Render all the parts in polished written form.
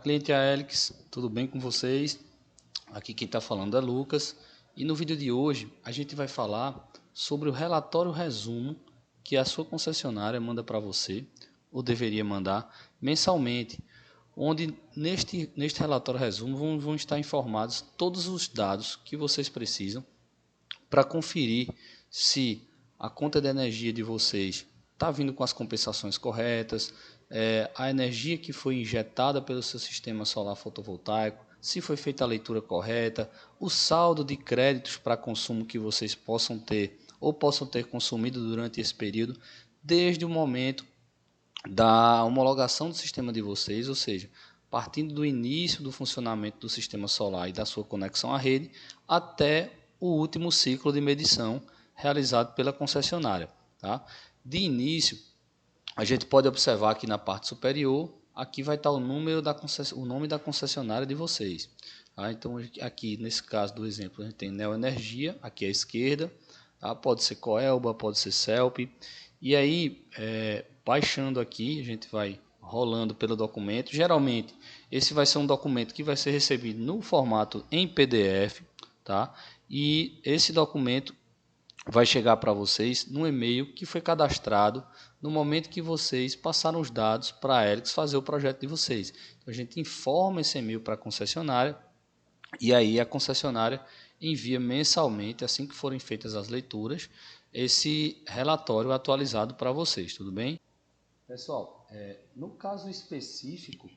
Olá, cliente Aelix, tudo bem com vocês? Aqui quem está falando é Lucas e no vídeo de hoje a gente vai falar sobre o relatório resumo que a sua concessionária manda para você, ou deveria mandar mensalmente, onde neste relatório resumo vão estar informados todos os dados que vocês precisam para conferir se a conta de energia de vocês está vindo com as compensações corretas, a energia que foi injetada pelo seu sistema solar fotovoltaico, se foi feita a leitura correta, o saldo de créditos para consumo que vocês possam ter ou possam ter consumido durante esse período, desde o momento da homologação do sistema de vocês, ou seja, partindo do início do funcionamento do sistema solar e da sua conexão à rede, até o último ciclo de medição realizado pela concessionária. Tá? De início, a gente pode observar aqui na parte superior, aqui vai estar o nome da concessionária de vocês. Tá? Então, aqui nesse caso do exemplo, a gente tem Neoenergia, aqui à esquerda, tá? Pode ser Coelba, pode ser Celp. E aí, baixando aqui, a gente vai rolando pelo documento. Geralmente, esse vai ser um documento que vai ser recebido no formato em PDF, tá? E esse documento vai chegar para vocês no e-mail que foi cadastrado no momento que vocês passaram os dados para a Aelix fazer o projeto de vocês. Então, a gente informa esse e-mail para a concessionária e aí a concessionária envia mensalmente, assim que forem feitas as leituras, esse relatório atualizado para vocês, tudo bem? Pessoal, no caso específico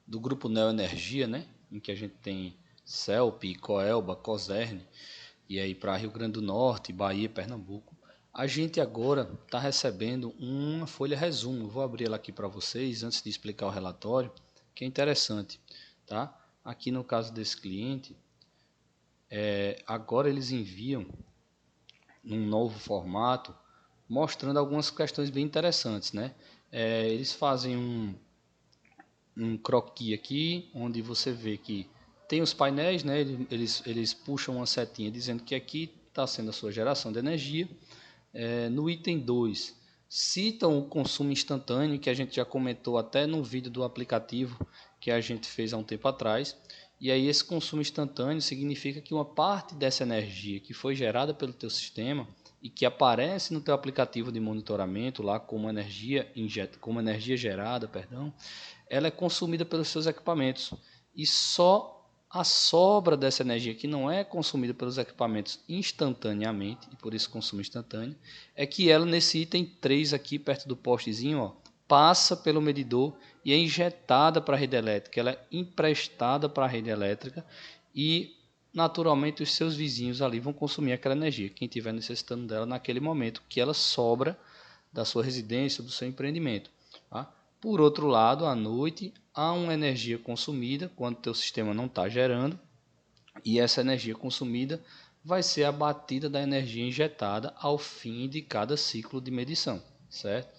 do grupo Neoenergia, né, em que a gente tem Celp, Coelba, Cosern, e aí para Rio Grande do Norte, Bahia, Pernambuco, a gente agora está recebendo uma folha resumo. Eu vou abrir ela aqui para vocês antes de explicar o relatório, que é interessante, tá? Aqui no caso desse cliente, agora eles enviam num novo formato, mostrando algumas questões bem interessantes, né? Eles fazem um croquis aqui, onde você vê que tem os painéis, né? Eles puxam uma setinha dizendo que aqui está sendo a sua geração de energia. No item 2, citam o consumo instantâneo, que a gente já comentou até no vídeo do aplicativo que a gente fez há um tempo atrás. E aí esse consumo instantâneo significa que uma parte dessa energia que foi gerada pelo teu sistema e que aparece no teu aplicativo de monitoramento lá como energia gerada, perdão, ela é consumida pelos seus equipamentos. E só a sobra dessa energia que não é consumida pelos equipamentos instantaneamente, e por isso consumo instantâneo, é que ela nesse item 3 aqui, perto do postezinho, ó, passa pelo medidor e é injetada para a rede elétrica. Ela é emprestada para a rede elétrica e, naturalmente, os seus vizinhos ali vão consumir aquela energia, quem estiver necessitando dela naquele momento, que ela sobra da sua residência, do seu empreendimento. Tá? Por outro lado, à noite, há uma energia consumida quando o teu sistema não está gerando, e essa energia consumida vai ser abatida da energia injetada ao fim de cada ciclo de medição, certo?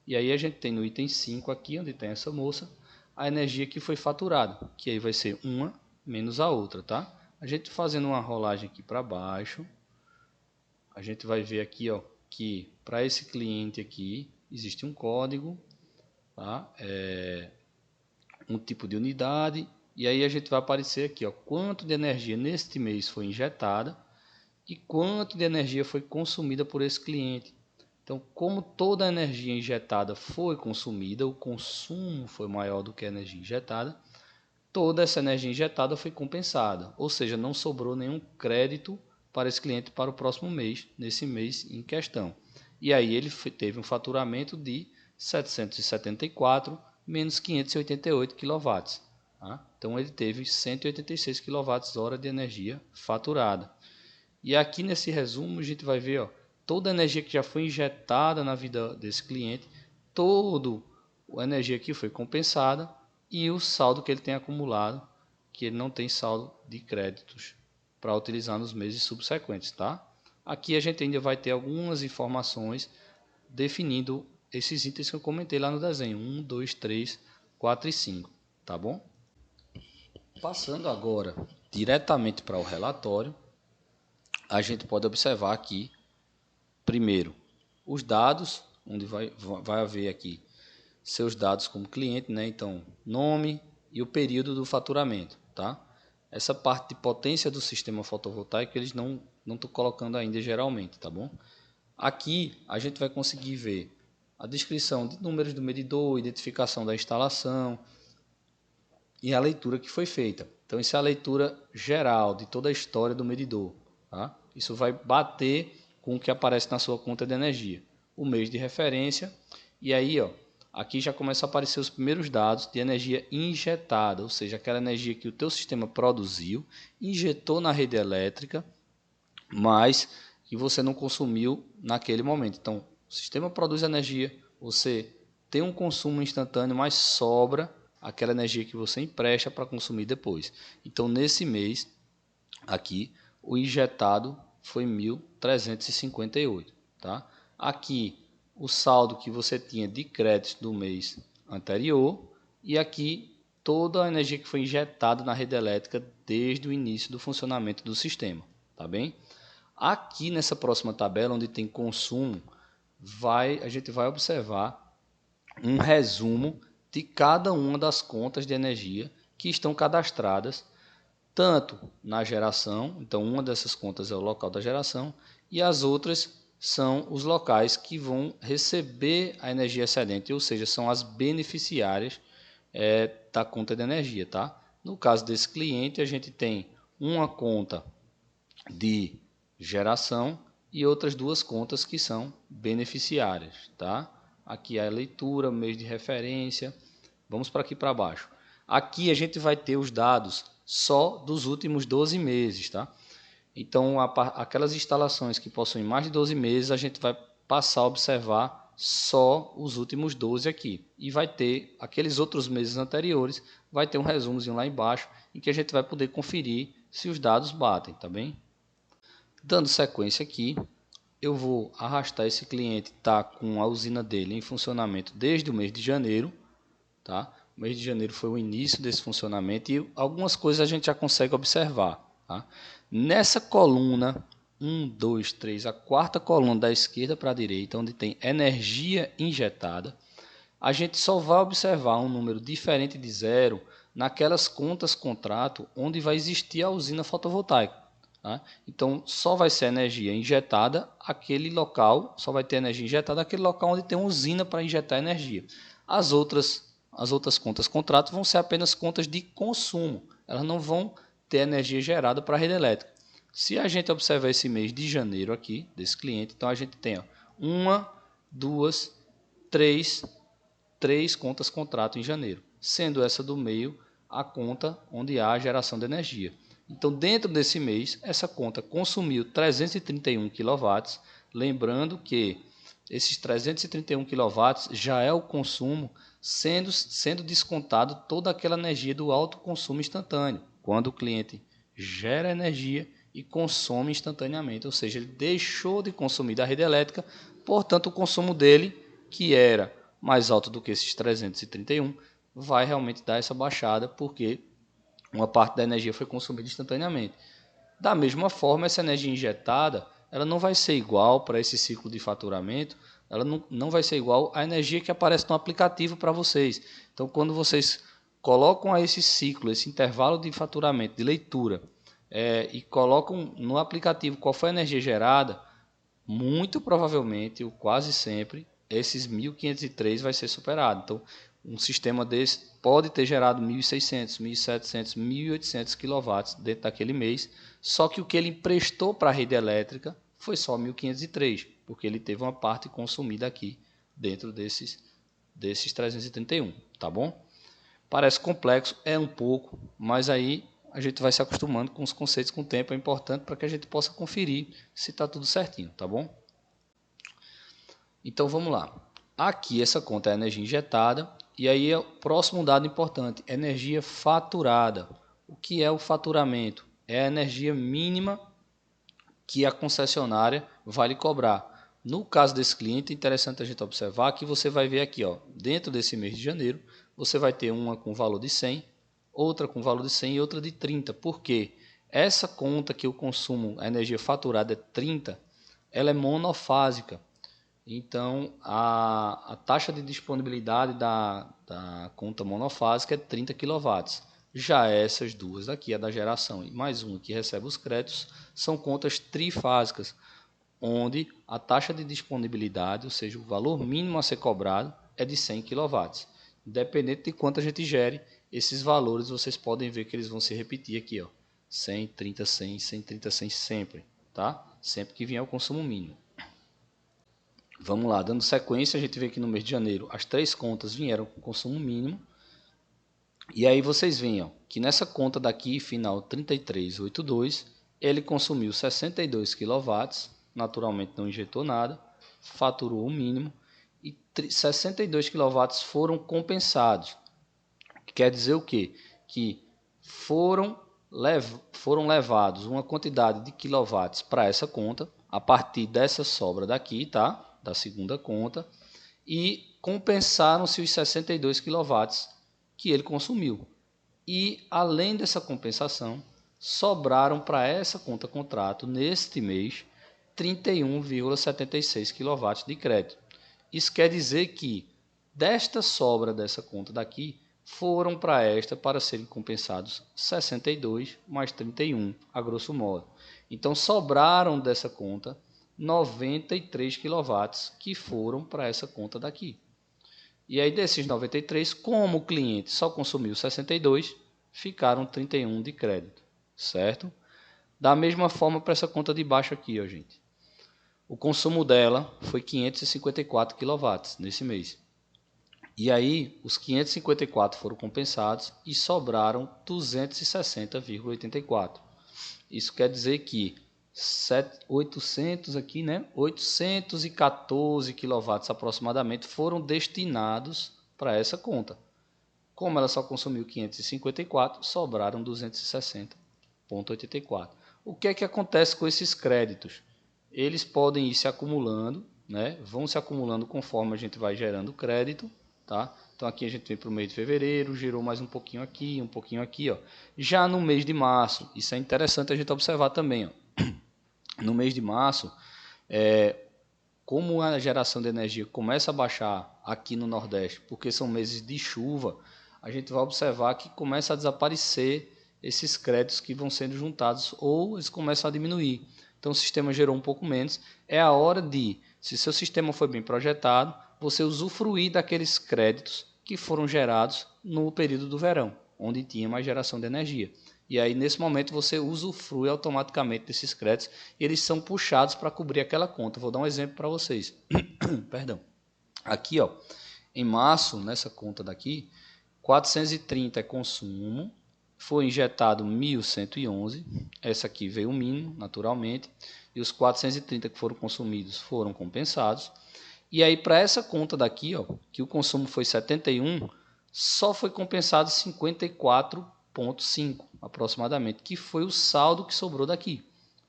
E aí a gente tem no item 5 aqui, onde tem essa moça, a energia que foi faturada, que aí vai ser uma menos a outra, tá? A gente fazendo uma rolagem aqui para baixo, a gente vai ver aqui, ó, que para esse cliente aqui existe um código, tá? Um tipo de unidade, e aí a gente vai aparecer aqui, ó, quanto de energia neste mês foi injetada e quanto de energia foi consumida por esse cliente. Então, como toda a energia injetada foi consumida, o consumo foi maior do que a energia injetada, toda essa energia injetada foi compensada, ou seja, não sobrou nenhum crédito para esse cliente para o próximo mês, nesse mês em questão. E aí ele teve um faturamento de 774 menos 588 kW. Tá? Então ele teve 186 kWh de energia faturada. E aqui nesse resumo a gente vai ver, ó, toda a energia que já foi injetada na vida desse cliente, toda a energia que foi compensada e o saldo que ele tem acumulado, que ele não tem saldo de créditos para utilizar nos meses subsequentes, tá? Aqui a gente ainda vai ter algumas informações definindo esses itens que eu comentei lá no desenho, 1, 2, 3, 4 e 5, tá bom? Passando agora diretamente para o relatório, a gente pode observar aqui, primeiro, os dados, onde vai haver aqui seus dados como cliente, né? Então, nome e o período do faturamento, tá? Essa parte de potência do sistema fotovoltaico eles não estão colocando ainda geralmente, tá bom? Aqui a gente vai conseguir ver a descrição de números do medidor, identificação da instalação e a leitura que foi feita. Então, isso é a leitura geral de toda a história do medidor, tá? Isso vai bater com o que aparece na sua conta de energia. O mês de referência e aí, ó, aqui já começa a aparecer os primeiros dados de energia injetada, ou seja, aquela energia que o teu sistema produziu, injetou na rede elétrica, mas que você não consumiu naquele momento. Então, o sistema produz energia, você tem um consumo instantâneo, mas sobra aquela energia que você empresta para consumir depois. Então, nesse mês, aqui, o injetado foi 1.358. Tá? Aqui, o saldo que você tinha de créditos do mês anterior e aqui toda a energia que foi injetada na rede elétrica desde o início do funcionamento do sistema. Tá bem? Aqui nessa próxima tabela, onde tem consumo, a gente vai observar um resumo de cada uma das contas de energia que estão cadastradas, tanto na geração, então uma dessas contas é o local da geração, e as outras são os locais que vão receber a energia excedente, ou seja, são as beneficiárias da conta de energia. Tá? No caso desse cliente, a gente tem uma conta de geração e outras duas contas que são beneficiárias, tá? Aqui é a leitura, mês de referência. Vamos para aqui para baixo. Aqui a gente vai ter os dados só dos últimos 12 meses, tá? Então, aquelas instalações que possuem mais de 12 meses, a gente vai passar a observar só os últimos 12 aqui. E vai ter aqueles outros meses anteriores, vai ter um resumozinho lá embaixo, em que a gente vai poder conferir se os dados batem, tá bem? Dando sequência aqui, eu vou arrastar esse cliente, tá com a usina dele em funcionamento desde o mês de janeiro, tá? O mês de janeiro foi o início desse funcionamento e algumas coisas a gente já consegue observar, tá? Nessa coluna 1, 2, 3, a quarta coluna da esquerda para a direita, onde tem energia injetada, a gente só vai observar um número diferente de zero naquelas contas contrato onde vai existir a usina fotovoltaica. Tá? Então, só vai ser energia injetada aquele local, só vai ter energia injetada aquele local onde tem uma usina para injetar energia. As outras contas contrato vão ser apenas contas de consumo, elas não vão ter energia gerada para a rede elétrica. Se a gente observar esse mês de janeiro aqui, desse cliente, então a gente tem uma, duas, três contas contrato em janeiro, sendo essa do meio a conta onde há a geração de energia. Então, dentro desse mês, essa conta consumiu 331 kW, lembrando que esses 331 kW já é o consumo sendo descontado toda aquela energia do alto consumo instantâneo, quando o cliente gera energia e consome instantaneamente, ou seja, ele deixou de consumir da rede elétrica, portanto o consumo dele, que era mais alto do que esses 331, vai realmente dar essa baixada, porque uma parte da energia foi consumida instantaneamente. Da mesma forma, essa energia injetada, ela não vai ser igual para esse ciclo de faturamento, ela não vai ser igual à energia que aparece no aplicativo para vocês. Então, quando vocês colocam a esse ciclo, esse intervalo de faturamento, de leitura, e colocam no aplicativo qual foi a energia gerada, muito provavelmente, ou quase sempre, esses 1.503 vai ser superado. Então, um sistema desse pode ter gerado 1.600, 1.700, 1.800 kW dentro daquele mês, só que o que ele emprestou para a rede elétrica foi só 1.503, porque ele teve uma parte consumida aqui dentro desses 331, tá bom? Parece complexo, é um pouco, mas aí a gente vai se acostumando com os conceitos com o tempo, é importante para que a gente possa conferir se está tudo certinho, tá bom? Então vamos lá. Aqui essa conta é energia injetada e aí é o próximo dado importante, energia faturada. O que é o faturamento? É a energia mínima que a concessionária vai lhe cobrar. No caso desse cliente, é interessante a gente observar que você vai ver aqui, ó, dentro desse mês de janeiro, você vai ter uma com valor de 100, outra com valor de 100 e outra de 30. Por quê? Essa conta que eu consumo, a energia faturada é 30, ela é monofásica. Então, a taxa de disponibilidade da conta monofásica é 30 kW. Já essas duas aqui, a da geração e mais uma que recebe os créditos, são contas trifásicas, onde a taxa de disponibilidade, ou seja, o valor mínimo a ser cobrado, é de 100 kW. Independente de quanto a gente gere, esses valores vocês podem ver que eles vão se repetir aqui, ó. 100, 30, 100, 130, 100 sempre, tá? Sempre que vier o consumo mínimo. Vamos lá, dando sequência, a gente vê que no mês de janeiro as três contas vieram com consumo mínimo. E aí vocês veem ó, que nessa conta daqui, final 3382, ele consumiu 62 kW, naturalmente não injetou nada, faturou o mínimo e 62 kW foram compensados. Quer dizer o quê? Que foram levados uma quantidade de quilowatts para essa conta, a partir dessa sobra daqui, tá? Da segunda conta, e compensaram-se os 62 kW que ele consumiu. E, além dessa compensação, sobraram para essa conta contrato, neste mês, 31,76 kW de crédito. Isso quer dizer que, desta sobra dessa conta daqui, foram para esta para serem compensados 62 mais 31, a grosso modo. Então, sobraram dessa conta 93 kW que foram para essa conta daqui. E aí desses 93, como o cliente só consumiu 62, ficaram 31 de crédito, certo? Da mesma forma para essa conta de baixo aqui, ó, gente. O consumo dela foi 554 kW nesse mês. E aí os 554 foram compensados e sobraram 260,84. Isso quer dizer que 800 aqui, né? 814 kW aproximadamente foram destinados para essa conta. Como ela só consumiu 554, sobraram 260,84. O que é que acontece com esses créditos? Eles podem ir se acumulando, né? Vão se acumulando conforme a gente vai gerando crédito, tá? Então aqui a gente vem para o mês de fevereiro, gerou mais um pouquinho aqui, ó. Já no mês de março, isso é interessante a gente observar também, ó. No mês de março, como a geração de energia começa a baixar aqui no Nordeste, porque são meses de chuva, a gente vai observar que começa a desaparecer esses créditos que vão sendo juntados ou eles começam a diminuir. Então o sistema gerou um pouco menos. É a hora de, se seu sistema foi bem projetado, você usufruir daqueles créditos que foram gerados no período do verão, onde tinha mais geração de energia. E aí, nesse momento, você usufrui automaticamente desses créditos e eles são puxados para cobrir aquela conta. Vou dar um exemplo para vocês. Perdão. Aqui, ó, em março, nessa conta daqui, 430 é consumo, foi injetado 1.111, essa aqui veio o mínimo, naturalmente, e os 430 que foram consumidos foram compensados. E aí, para essa conta daqui, ó, que o consumo foi 71, só foi compensado 54,5 aproximadamente, que foi o saldo que sobrou daqui,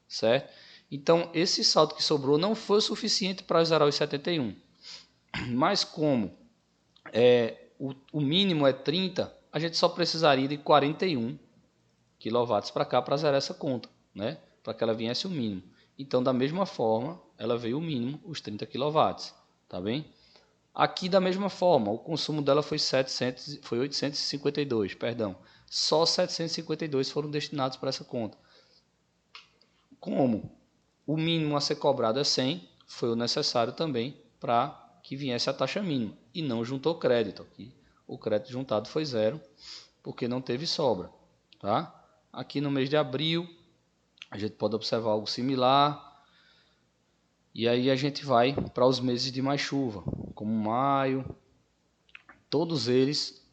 certo? Então, esse saldo que sobrou não foi o suficiente para zerar os 71, mas como o mínimo é 30, a gente só precisaria de 41 kW para cá para zerar essa conta, né? Para que ela viesse o mínimo. Então, da mesma forma, ela veio o mínimo, os 30 kW, tá bem? Aqui da mesma forma, o consumo dela foi 852, perdão. Só 752 foram destinados para essa conta. Como o mínimo a ser cobrado é 100, foi o necessário também para que viesse a taxa mínima. E não juntou crédito. Aqui o crédito juntado foi 0, porque não teve sobra. Tá? Aqui no mês de abril, a gente pode observar algo similar. E aí a gente vai para os meses de mais chuva, como maio. Todos eles,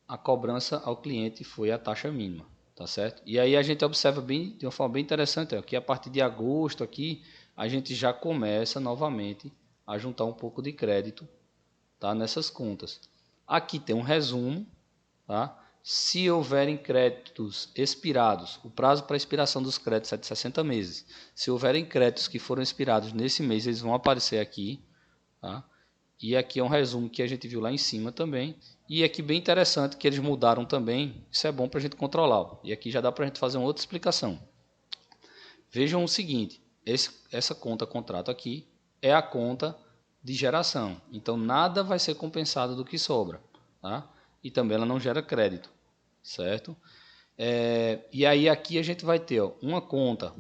a cobrança ao cliente foi a taxa mínima, tá certo? E aí a gente observa bem, de uma forma bem interessante, ó, que a partir de agosto aqui, a gente já começa novamente a juntar um pouco de crédito, tá, nessas contas. Aqui tem um resumo, tá? Se houverem créditos expirados, o prazo para expiração dos créditos é de 60 meses. Se houverem créditos que foram expirados nesse mês, eles vão aparecer aqui, tá? E aqui é um resumo que a gente viu lá em cima também. E aqui bem interessante que eles mudaram também. Isso é bom para a gente controlar. E aqui já dá para a gente fazer uma outra explicação. Vejam o seguinte. Essa conta contrato aqui é a conta de geração. Então nada vai ser compensado do que sobra, tá? E também ela não gera crédito, certo? E aí aqui a gente vai ter uma conta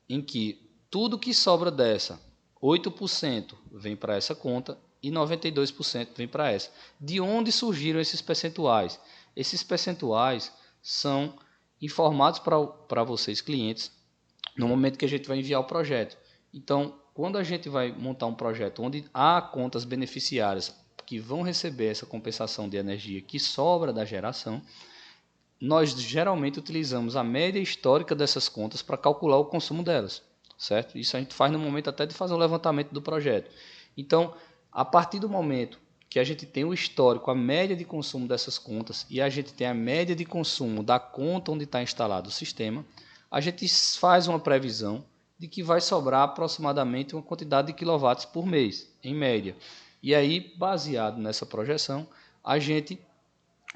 em que tudo que sobra dessa, 8% vem para essa conta e 92% vem para essa. De onde surgiram esses percentuais? Esses percentuais são informados para vocês, clientes, no momento que a gente vai enviar o projeto. Então, quando a gente vai montar um projeto onde há contas beneficiárias que vão receber essa compensação de energia que sobra da geração, nós geralmente utilizamos a média histórica dessas contas para calcular o consumo delas, certo? Isso a gente faz no momento até de fazer o levantamento do projeto. Então, a partir do momento que a gente tem o histórico, a média de consumo dessas contas e a gente tem a média de consumo da conta onde está instalado o sistema, a gente faz uma previsão de que vai sobrar aproximadamente uma quantidade de quilowatts por mês, em média. E aí, baseado nessa projeção, a gente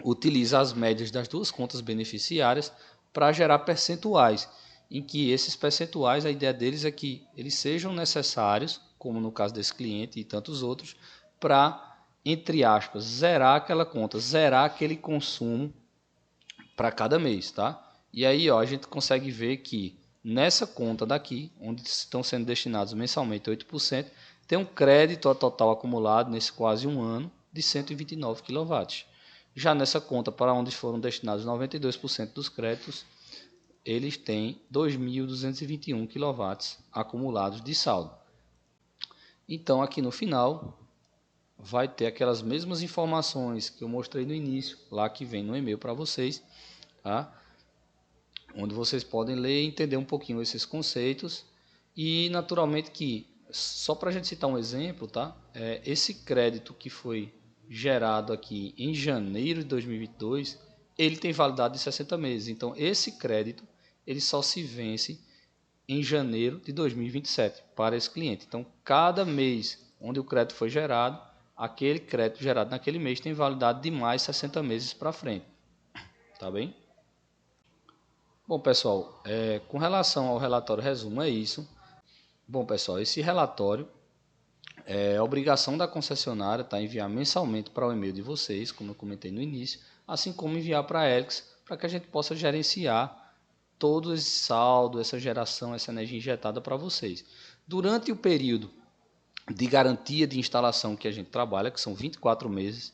utiliza as médias das duas contas beneficiárias para gerar percentuais, em que esses percentuais, a ideia deles é que eles sejam necessários, como no caso desse cliente e tantos outros, para, entre aspas, zerar aquela conta, zerar aquele consumo para cada mês, tá? E aí, ó, a gente consegue ver que nessa conta daqui, onde estão sendo destinados mensalmente 8%, tem um crédito total acumulado nesse quase um ano de 129 kW. Já nessa conta para onde foram destinados 92% dos créditos, eles têm 2.221 kW acumulados de saldo. Então aqui no final vai ter aquelas mesmas informações que eu mostrei no início, lá que vem no e-mail para vocês, tá? Onde vocês podem ler e entender um pouquinho esses conceitos e naturalmente que, só para a gente citar um exemplo, tá? Esse crédito que foi gerado aqui em janeiro de 2022, ele tem validade de 60 meses. Então, esse crédito ele só se vence em janeiro de 2027 para esse cliente. Então, cada mês onde o crédito foi gerado, aquele crédito gerado naquele mês tem validade de mais 60 meses para frente. Tá bem? Bom, pessoal, com relação ao relatório resumo, é isso. Bom, pessoal, esse relatório é obrigação da concessionária, tá? Enviar mensalmente para o e-mail de vocês, como eu comentei no início, assim como enviar para a Helix, para que a gente possa gerenciar todo esse saldo, essa geração, essa energia injetada para vocês. Durante o período de garantia de instalação que a gente trabalha, que são 24 meses,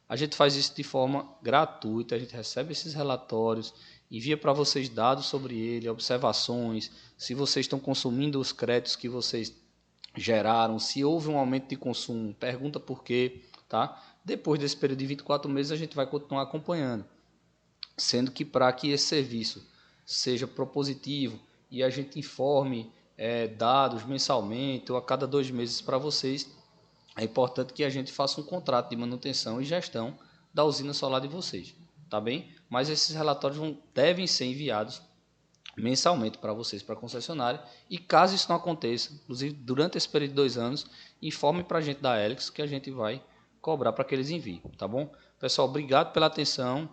a gente faz isso de forma gratuita, a gente recebe esses relatórios, envia para vocês dados sobre ele, observações, se vocês estão consumindo os créditos que vocês geraram, se houve um aumento de consumo, pergunta por quê, tá? Depois desse período de 24 meses a gente vai continuar acompanhando, sendo que para que esse serviço seja propositivo e a gente informe dados mensalmente ou a cada 2 meses para vocês, é importante que a gente faça um contrato de manutenção e gestão da usina solar de vocês, tá bem? Mas esses relatórios devem ser enviados mensalmente para vocês, para a concessionária, e caso isso não aconteça, inclusive durante esse período de 2 anos, informe para a gente da Helix que a gente vai cobrar para que eles enviem, tá bom? Pessoal, obrigado pela atenção.